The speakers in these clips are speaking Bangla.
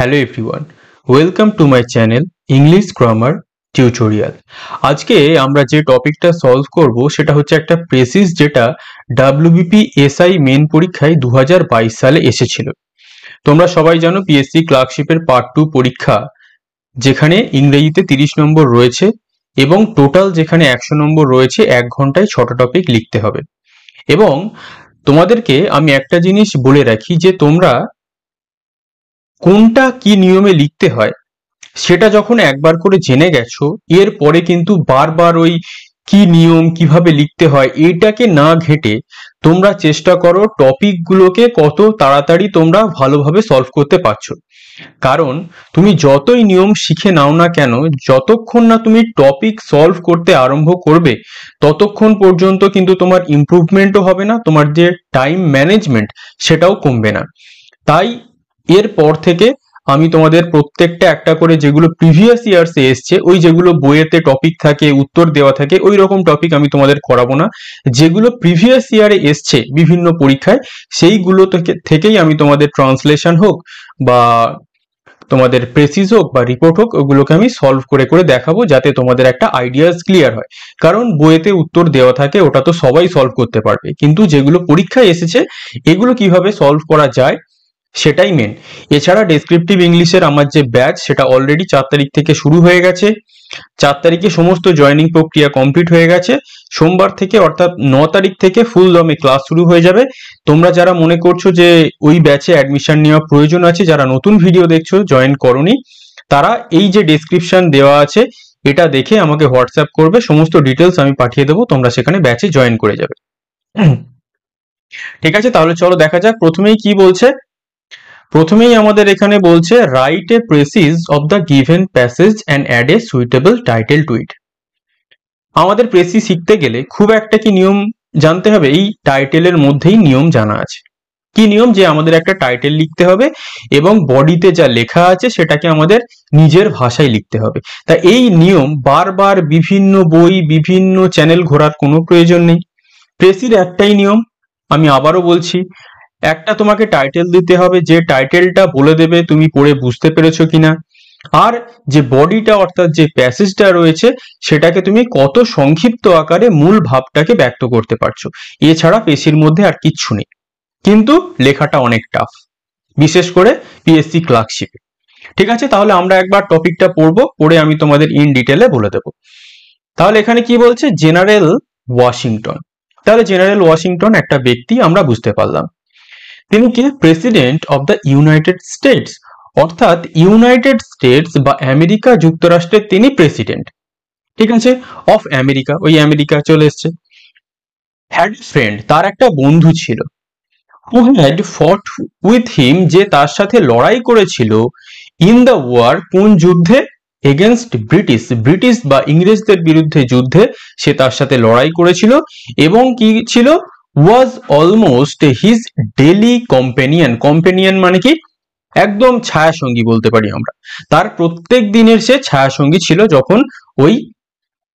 Hello everyone, welcome to my channel English grammar tutorial. আজকে আমরা যে টপিকটা সলভ করব সেটা হচ্ছে একটা প্রেসিস যেটা ডাব্লিউবিপি এসআই মেন পরীক্ষায় 2022 সালে এসেছিল। তোমরা সবাই জানো পিএসসি ক্লার্কশিপের পার্ট 2 পরীক্ষা, যেখানে ইংরেজিতে 30 নম্বর রয়েছে এবং টোটাল যেখানে 100 নম্বর রয়েছে 1 ঘন্টায় 6টা টপিক লিখতে হবে। এবং তোমাদেরকে আমি একটা জিনিস বলে রাখি যে তোমরা কোনটা কি নিয়মে লিখতে হয় সেটা যখন একবার করে জেনে গেছো, এরপরে কিন্তু বারবার ওই কি নিয়ম কিভাবে লিখতে হয় এইটাকে না ঘেঁটে তোমরা চেষ্টা করো টপিকগুলোকে কত তাড়াতাড়ি তোমরা ভালোভাবে সলভ করতে পারছো। কারণ তুমি যতই নিয়ম শিখে নাও না কেন, যতক্ষণ না তুমি টপিক সলভ করতে আরম্ভ করবে ততক্ষণ পর্যন্ত কিন্তু তোমার ইমপ্রুভমেন্টও হবে না, তোমার যে টাইম ম্যানেজমেন্ট সেটাও কমবে না। তাই এরপর থেকে আমি তোমাদের প্রত্যেকটা একটা করে যেগুলো প্রিভিয়াস ইয়ার্সে এসছে, ওই যেগুলো বইয়েতে টপিক থাকে উত্তর দেওয়া থাকে ওই রকম টপিক আমি তোমাদের করাবো না। যেগুলো প্রিভিয়াস ইয়ারে এসছে বিভিন্ন পরীক্ষায় সেইগুলো থেকেই আমি তোমাদের ট্রান্সলেশন হোক বা তোমাদের প্রেসিস হোক বা রিপোর্ট হোক ওগুলোকে আমি সলভ করে করে দেখাবো, যাতে তোমাদের একটা আইডিয়াস ক্লিয়ার হয়। কারণ বইয়েতে উত্তর দেওয়া থাকে ওটা তো সবাই সলভ করতে পারবে, কিন্তু যেগুলো পরীক্ষায় এসেছে এগুলো কিভাবে সলভ করা যায় সেটাই মেন। এছাড়া ডেসক্রিপটিভ ইংলিশের আমার যে ব্যাচ সেটা অলরেডি 4 তারিখ থেকে শুরু হয়ে গেছে। 4 তারিখে সমস্ত জয়েনিং প্রক্রিয়া কমপ্লিট হয়ে গেছে। সোমবার থেকে অর্থাৎ 9 তারিখ থেকে ফুল দমে ক্লাস শুরু হয়ে যাবে। তোমরা যারা মনে করছো যে ওই ব্যাচে অ্যাডমিশন নেওয়া প্রয়োজন আছে, যারা নতুন ভিডিও দেখছো জয়েন করোনি, তারা এই যে ডেসক্রিপশন দেওয়া আছে এটা দেখে আমাকে হোয়াটসঅ্যাপ করবে, সমস্ত ডিটেলস আমি পাঠিয়ে দেবো, তোমরা সেখানে ব্যাচে জয়েন করে যাবে। ঠিক আছে, তাহলে চলো দেখা যাক প্রথমেই কি বলছে। প্রথমেই আমাদের এখানে বলছে write a precis of the given passage and add a suitable title to it. আমাদের প্রেসিস শিখতে গেলে খুব একটা কি নিয়ম জানতে হবে? এই টাইটেলের মধ্যেই নিয়ম জানা আছে। কি নিয়ম? যে আমাদের একটা টাইটেল লিখতে হবে এবং বডিতে যা লেখা আছে সেটাকে আমাদের নিজের ভাষায় লিখতে হবে। তা এই নিয়ম বারবার বিভিন্ন বই বিভিন্ন চ্যানেল ঘোরার কোনো প্রয়োজন নেই। প্রেসির একটাই নিয়ম, আমি আবারও বলছি, একটা তোমাকে টাইটেল দিতে হবে, যে টাইটেলটা বলে দেবে তুমি পড়ে বুঝতে পেরেছো কিনা, আর যে বডিটা অর্থাৎ যে প্যাসেজটা রয়েছে সেটাকে তুমি কত সংক্ষিপ্ত আকারে মূল ভাবটাকে ব্যক্ত করতে পারছো। এছাড়া পেশির মধ্যে আর কিচ্ছু নেই, কিন্তু লেখাটা অনেক টাফ, বিশেষ করে পিএসসি ক্লার্কশিপে। ঠিক আছে, তাহলে আমরা একবার টপিকটা পড়বো, পড়ে আমি তোমাদের ইন ডিটেলে বলে দেবো। তাহলে এখানে কি বলছে? General Washington. তাহলে জেনারেল ওয়াশিংটন একটা ব্যক্তি, আমরা বুঝতে পারলাম। তিনি কে? President of the United States, অর্থাৎ ইউনাইটেড স্টেটস বা আমেরিকা যুক্তরাষ্ট্রের তিনি প্রেসিডেন্ট। ঠিক আছে, অফ আমেরিকা, ওই আমেরিকা চলে এসছে। হ্যাড ফ্রেন্ড, তার একটা বন্ধু ছিল। হু হ্যাড ফট উইথ হিম, যে তার সাথে লড়াই করেছিল। ইন দ্য ওয়ার, কোন যুদ্ধে? এগেনস্ট ব্রিটিশ, ব্রিটিশ বা ইংরেজদের বিরুদ্ধে যুদ্ধে সে তার সাথে লড়াই করেছিল। এবং কি ছিল? Was almost his daily companion. Companion মানে কি? একদম ছায়া সঙ্গী বলতে পারি আমরা। তার প্রত্যেক দিনের সে ছায়া সঙ্গী ছিল যখন ওই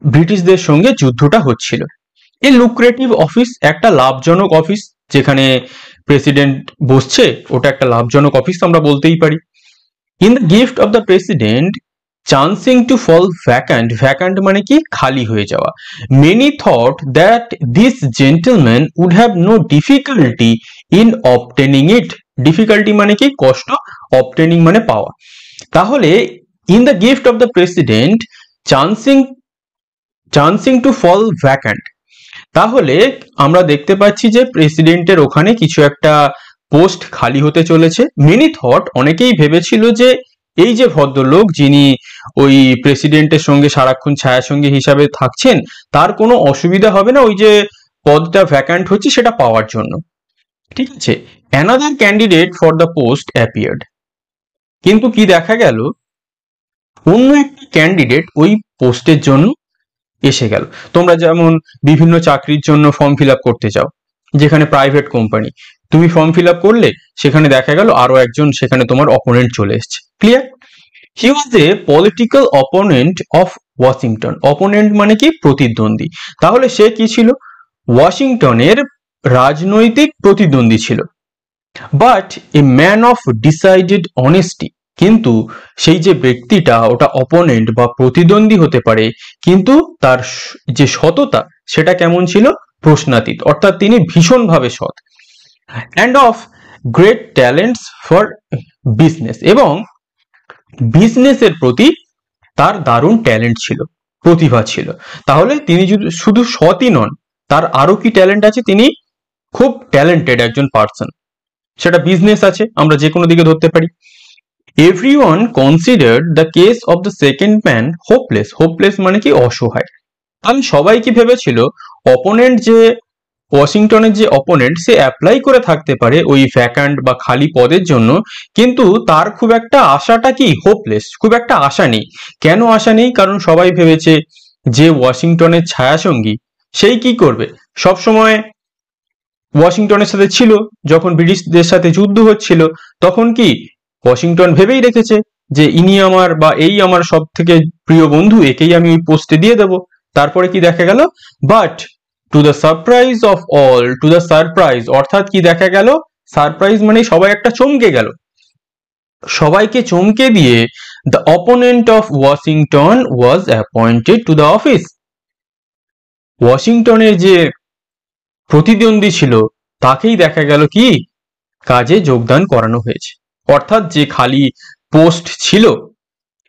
ব্রিটিশদের সঙ্গে যুদ্ধটা হচ্ছিল। এই লুক্রেটিভ অফিস, একটা লাভজনক অফিস, যেখানে প্রেসিডেন্ট বসছে ওটা একটা লাভজনক অফিস আমরা বলতেই পারি। In the gift of the president chancing to fall vacant, vacant মানে কি? খালি হয়ে যাওয়া। Many thought that this gentleman would have no difficulty in obtaining it. Difficulty মানে কি? কষ্ট, অবটেনিং মানে পাওয়া। তাহলে in the gift of the president chancing to fall vacant, তাহলে আমরা দেখতে পাচ্ছি যে প্রেসিডেন্টের ওখানে কিছু একটা পোস্ট খালি হতে চলেছে। মেনি থট, অনেকেই ভেবেছিল যে এই যে ভদ্রলোক যিনি ওই প্রেসিডেন্টের সঙ্গে সারাক্ষণ ছায়া সঙ্গী হিসাবে থাকছেন, তার কোনো অসুবিধা হবে না ওই যে পদটা ভ্যাকান্ট হচ্ছে সেটা পাওয়ার জন্য। ঠিক আছে, another candidate for the post appeared, কিন্তু কি দেখা গেল? অন্য একটা ক্যান্ডিডেট ওই পোস্টের জন্য এসে গেল। তোমরা যেমন বিভিন্ন চাকরির জন্য ফর্ম ফিল আপ করতে চাও, যেখানে প্রাইভেট কোম্পানি, তুমি ফর্ম ফিল আপ করলে সেখানে দেখা গেল আরো একজন সেখানে তোমার অপোনেন্ট চলে এসছে। Clear? He was a political opponent of Washington. Opponent মানে কি? প্রতিদ্বন্দ্বী। তাহলে সে কি ছিল? ওয়াশিংটনের রাজনৈতিক প্রতিদ্বন্দ্বী ছিল। But a man of decided honesty, কিন্তু সেই যে ব্যক্তিটা ওটা অপোনেন্ট বা প্রতিদ্বন্দ্বী হতে পারে, কিন্তু তার যে সততা সেটা কেমন ছিল? প্রশ্নাতীত, অর্থাৎ তিনি ভীষণভাবে সৎ। And of great talents for business, এবং বিজনেসের প্রতি তার দারুণ ট্যালেন্ট ছিল, প্রতিভা ছিল। তাহলে তিনি শুধু সৎই নন, তার আরো কি ট্যালেন্ট আছে? তিনি খুব ট্যালেন্টেড একজন পার্সন। সেটা বিজনেস আছে, আমরা যে কোনো দিকে ধরতে পারি। Everyone considered the case of the second man hopeless. Hopeless মানে কি? অসহায়। তাহলে সবাই কি ভেবেছিল অপোনেন্ট যে ওয়াশিংটনের যে অপোনেন্ট সে অ্যাপ্লাই করে থাকতে পারে ওই ভ্যাকান্ট বা খালি পদের জন্য, কিন্তু তার খুব একটা আশাটা কি? হোপলেস, খুব একটা আশা নেই। কেন আশা নেই? কারণ সবাই ভেবেছে যে ওয়াশিংটনের ছায়াসঙ্গী সেই কি করবে, সবসময় ওয়াশিংটনের সাথে ছিল, যখন ব্রিটিশদের সাথে যুদ্ধ হচ্ছিল তখন কি ওয়াশিংটন ভেবেই রেখেছে যে ইনি আমার বা এই আমার সব থেকে প্রিয় বন্ধু, একেই আমি ওই পোস্টে দিয়ে দেব। তারপরে কি দেখা গেল? But to the surprise of all, to the surprise অর্থাৎ কি দেখা গেল? সারপ্রাইজ মানে সবাই একটা চমকে গেল। সবাইকে চমকে দিয়ে the opponent of Washington was appointed to the office. ওয়াশিংটনের যে প্রতিদ্বন্দ্বী ছিল তাকেই দেখা গেল কি কাজে যোগদান করানো হয়েছে। অর্থাৎ যে খালি পোস্ট ছিল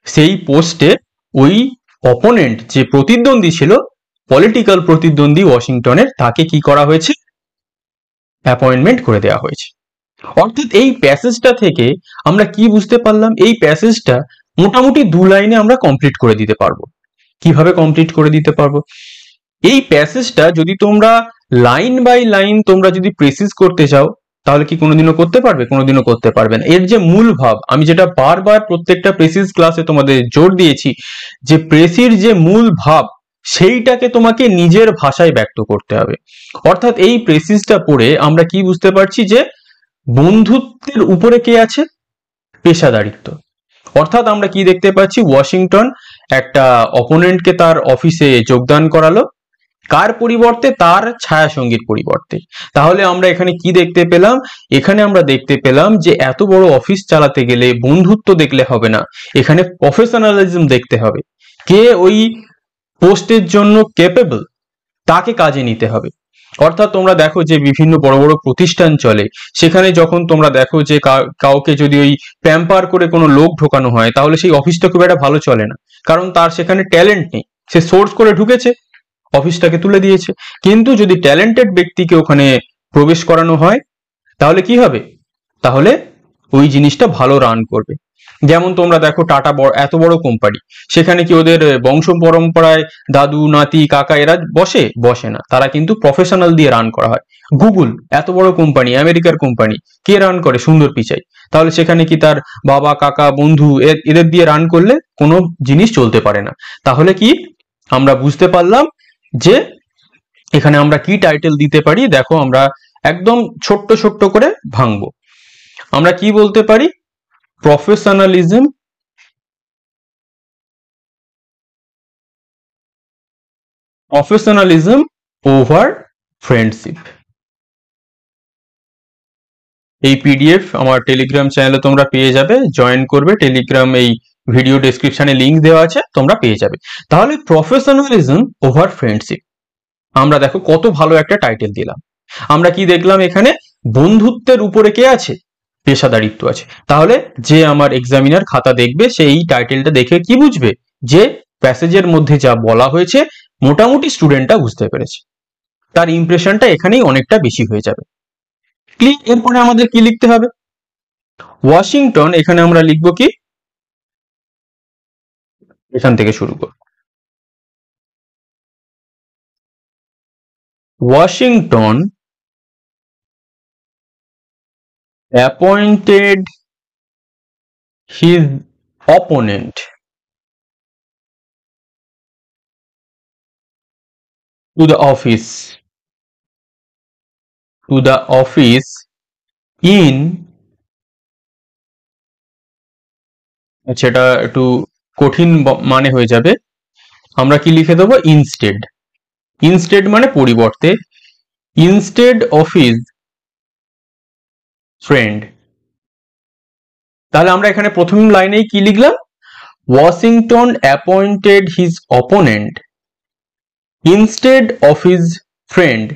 সেই পোস্টে ওই অপোনেন্ট যে প্রতিদ্বন্দ্বী ছিল, পলিটিক্যাল প্রতিদ্বন্দ্বী ওয়াশিংটনের, তাকে কি করা হয়েছে? অ্যাপয়েন্টমেন্ট করে দেওয়া হয়েছে। অর্থাৎ এই প্যাসেজটা থেকে আমরা কি বুঝতে পারলাম? এই প্যাসেজটা মোটামুটি 2 লাইনে আমরা কমপ্লিট করে দিতে পারবো। কিভাবে কমপ্লিট করে দিতে পারবো? এই প্যাসেজটা যদি তোমরা লাইন বাই লাইন তোমরা যদি প্রেসিস করতে চাও, তাহলে কি কোনোদিনও করতে পারবে? কোনোদিনও করতে পারবে না। এর যে মূল ভাব, আমি যেটা বারবার প্রত্যেকটা প্রেসিস ক্লাসে তোমাদের জোর দিয়েছি, যে প্রেসির যে মূল ভাব সেইটাকে তোমাকে নিজের ভাষায় ব্যক্ত করতে হবে। অর্থাৎ এই প্রেসিসটা পড়ে আমরা কি বুঝতে পারছি? যে বন্ধুত্বের উপরে কে আছে? পেশাদারিত্ব। অর্থাৎ আমরা কি দেখতে পাচ্ছি? ওয়াশিংটন একটা অপোনেন্টকে তার অফিসে যোগদান করালো, কার পরিবর্তে? তার ছায়াসঙ্গীর পরিবর্তে। তাহলে আমরা এখানে কি দেখতে পেলাম? এখানে আমরা দেখতে পেলাম যে এত বড় অফিস চালাতে গেলে বন্ধুত্ব দেখলে হবে না, এখানে প্রফেশনালিজম দেখতে হবে। কে ওই পোস্টের জন্য ক্যাপেবল তাকে কাজে নিতে হবে। অর্থাৎ তোমরা দেখো যে বিভিন্ন বড় বড় প্রতিষ্ঠান চলে, সেখানে যখন তোমরা দেখো যে কাউকে যদি ওই প্যাম্পার করে কোনো লোক ঢোকানো হয়, তাহলে সেই অফিসটা খুব একটা ভালো চলে না, কারণ তার সেখানে ট্যালেন্ট নেই। সে সোর্স করে ঢুকেছে, অফিসটাকে তুলে দিয়েছে। কিন্তু যদি ট্যালেন্টেড ব্যক্তিকে ওখানে প্রবেশ করানো হয়, তাহলে কি হবে? তাহলে ওই জিনিসটা ভালো রান করবে। যেমন তোমরা দেখো টাটা এত বড় কোম্পানি, সেখানে কি ওদের বংশ পরম্পরায় দাদু নাতি কাকা এরা বসে? বসে না, তারা কিন্তু প্রফেশনাল দিয়ে রান করা হয়। গুগল এত বড় কোম্পানি, আমেরিকার কোম্পানি, কে রান করে? সুন্দর পিচাই। তাহলে সেখানে কি তার বাবা কাকা বন্ধু এদের দিয়ে রান করলে কোনো জিনিস চলতে পারে না। তাহলে কি আমরা বুঝতে পারলাম যে এখানে আমরা কি টাইটেল দিতে পারি? দেখো আমরা একদম ছোট্ট ছোট্ট করে ভাঙবো। আমরা কি বলতে পারি? Professionalism professionalism over friendship. এই পিডিএফ আমার টেলিগ্রাম চ্যানেলে তোমরা পেয়ে যাবে, জয়েন করবে। টেলিগ্রাম এই ভিডিও ডেসক্রিপশনে লিংক দেওয়া আছে, তোমরা পেয়ে যাবে। তাহলে প্রফেশনালিজম ওভার ফ্রেন্ডশিপ, আমরা দেখো কত ভালো একটা টাইটেল দিলাম। আমরা কি দেখলাম? এখানে বন্ধুত্বের উপরে কে আছে? পেশাদারিত্ব আছে। তাহলে যে আমার এক্সামিনার খাতা দেখবে সে এই টাইটেলটা দেখে কি বুঝবে? যে প্যাসেজের মধ্যে যা বলা হয়েছে মোটামুটি স্টুডেন্টটা বুঝতে পেরেছে, তার ইমপ্রেশনটা এখানেই অনেকটা বেশি হয়ে যাবে। ক্লিক। এরপরে আমাদের কি লিখতে হবে? ওয়াশিংটন, এখানে আমরা লিখবো কি? এখান থেকে শুরু করব। Washington appointed his opponent to the office in, আচ্ছা এটা একটু কঠিন মানে হয়ে যাবে, আমরা কি লিখে দেবো? ইনস্টেড। ইনস্টেড মানে পরিবর্তে, ইনস্টেড অফ হিজ ফ্রেন্ড। তাহলে আমরা এখানে প্রথম লাইনেই কি লিখলাম, Washington appointed his opponent instead of his friend,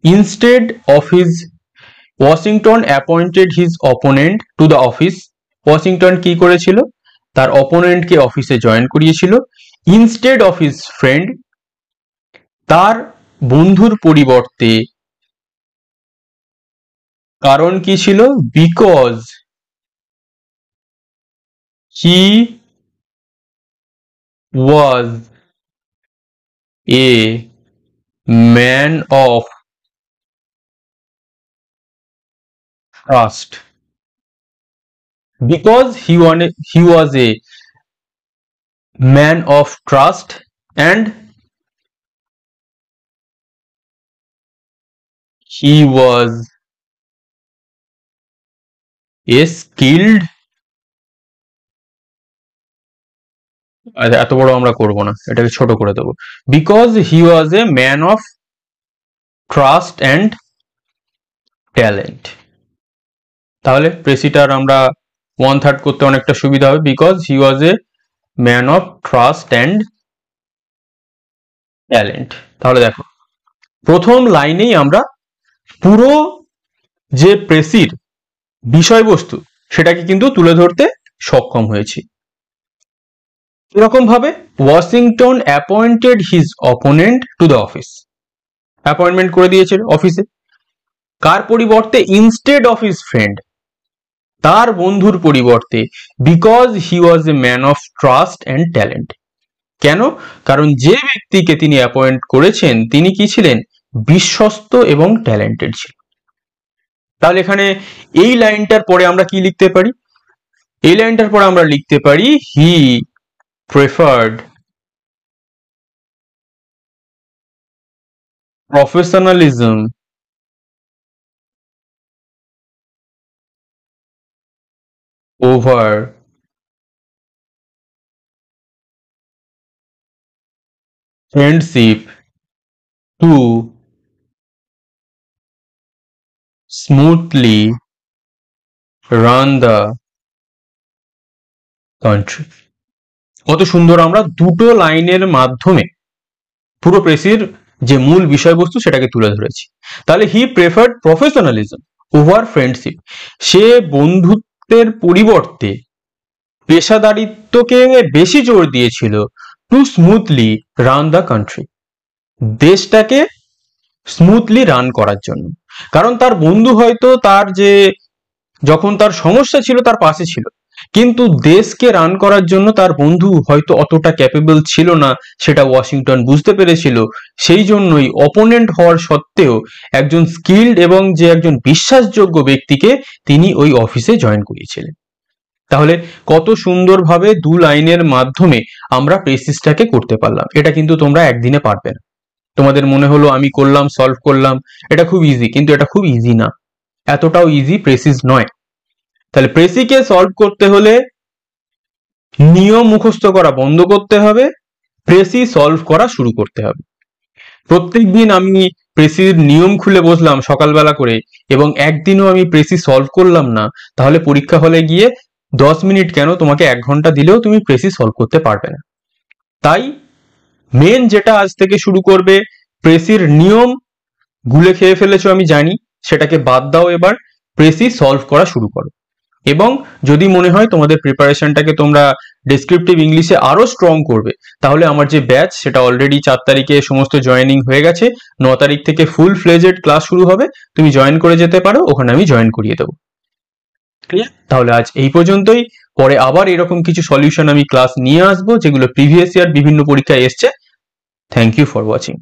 instead of his, Washington appointed his opponent to the office, Washington কি করেছিল, তার অপোনেন্টকে অফিসে জয়েন করিয়েছিল, ইনস্টেড অফ হিজ ফ্রেন্ড, তার বন্ধুর পরিবর্তে, কারণ কি ছিল, because he was a man of trust, because he was a man of trust and he was a skilled, এত বড় আমরা করব না, এটাকে ছোট করে দেবো, because he was a man of trust and talent। তাহলে প্রেসিটার আমরা 1/3 করতে অনেকটা সুবিধা হবে, because he was a man of trust and talent। তাহলে দেখো প্রথম লাইনেই আমরা পুরো যে প্রেসির বিষয়বস্তু সেটাকে কিন্তু তুলে ধরতে সক্ষম হয়েছি। এরকম ভাবে Washington appointed his opponent to the office, appointment করে দিয়েছিল অফিসে, কার পরিবর্তে, ইনস্টেড অফ হিজ ফ্রেন্ড, তার বন্ধুর পরিবর্তে, because he was a man of trust and talent. কেন, কারণ যে ব্যক্তিকে তিনি অ্যাপয়েন্ট করেছেন তিনি কি ছিলেন, বিশ্বস্ত এবং ট্যালেন্টেড ছিলেন। তাহলে এখানে এই লাইনটার পরে আমরা কি লিখতে পারি, এই লাইনটার পরে আমরা লিখতে পারি he preferred professionalism over friendship to smoothly run the country। কত সুন্দর আমরা দুটো লাইনের মাধ্যমে পুরো প্রেসির যে মূল বিষয়বস্তু সেটাকে তুলে ধরেছি। তাহলে হি প্রেফার্ড প্রফেশনালিজম ওভার ফ্রেন্ডশিপ, সে বন্ধুত্বের পরিবর্তে পেশাদারিত্বকে বেশি জোর দিয়েছিল, to smoothly run the country, দেশটাকে স্মুথলি রান করার জন্য। কারণ তার বন্ধু হয়তো তার যে যখন তার সমস্যা ছিল তার পাশে ছিল, কিন্তু দেশকে রান করার জন্য তার বন্ধু হয়তো অতটা ক্যাপেবল ছিল না, সেটা ওয়াশিংটন বুঝতে পেরেছিল। সেই জন্যই অপোনেন্ট হওয়ার সত্ত্বেও একজন স্কিল্ড এবং যে একজন বিশ্বাসযোগ্য ব্যক্তিকে তিনি ওই অফিসে জয়েন করিয়েছিলেন। তাহলে কত সুন্দরভাবে দু লাইনের মাধ্যমে আমরা প্রেসিসটাকে করতে পারলাম। এটা কিন্তু তোমরা একদিনে পারবে না। তোমাদের মনে হলো আমি করলাম, সলভ করলাম, এটা খুব ইজি, কিন্তু এটা খুব ইজি না, এতটাও ইজি প্রেসিস নয়। তাহলে প্রেসিকে সলভ করতে হলে নিয়ম মুখস্থ করা বন্ধ করতে হবে, প্রেসি সলভ করা শুরু করতে হবে। প্রত্যেকদিন আমি প্রেসির নিয়ম খুলে বসলাম সকালবেলা করে এবং একদিনও আমি প্রেসি সলভ করলাম না, তাহলে পরীক্ষা হলে গিয়ে 10 মিনিট কেন, তোমাকে 1 ঘন্টা দিলেও তুমি প্রেসি সলভ করতে পারবে না। তাই মেন যেটা আজ থেকে শুরু করবে, প্রেসির নিয়ম গুলে খেয়ে ফেলেছো আমি জানি, সেটাকে বাদ দাও, এবার প্রেসি সলভ করা শুরু করো। এবং যদি মনে হয় তোমাদের প্রিপারেশনটাকে তোমরা ডেসক্রিপটিভ ইংলিশে আরো স্ট্রং করবে, তাহলে আমার যে ব্যাচ সেটা অলরেডি 4 তারিখে সমস্ত জয়েনিং হয়ে গেছে, 9 তারিখ থেকে ফুল ফ্লেজেড ক্লাস শুরু হবে, তুমি জয়েন করে যেতে পারো, ওখানে আমি জয়েন করিয়ে দেবো। ক্লিয়ার? তাহলে আজ এই পর্যন্তই, পরে আবার এরকম কিছু সলিউশন আমি ক্লাস নিয়ে আসবো যেগুলো প্রিভিয়াস ইয়ার বিভিন্ন পরীক্ষায় এসছে। Thank you for watching.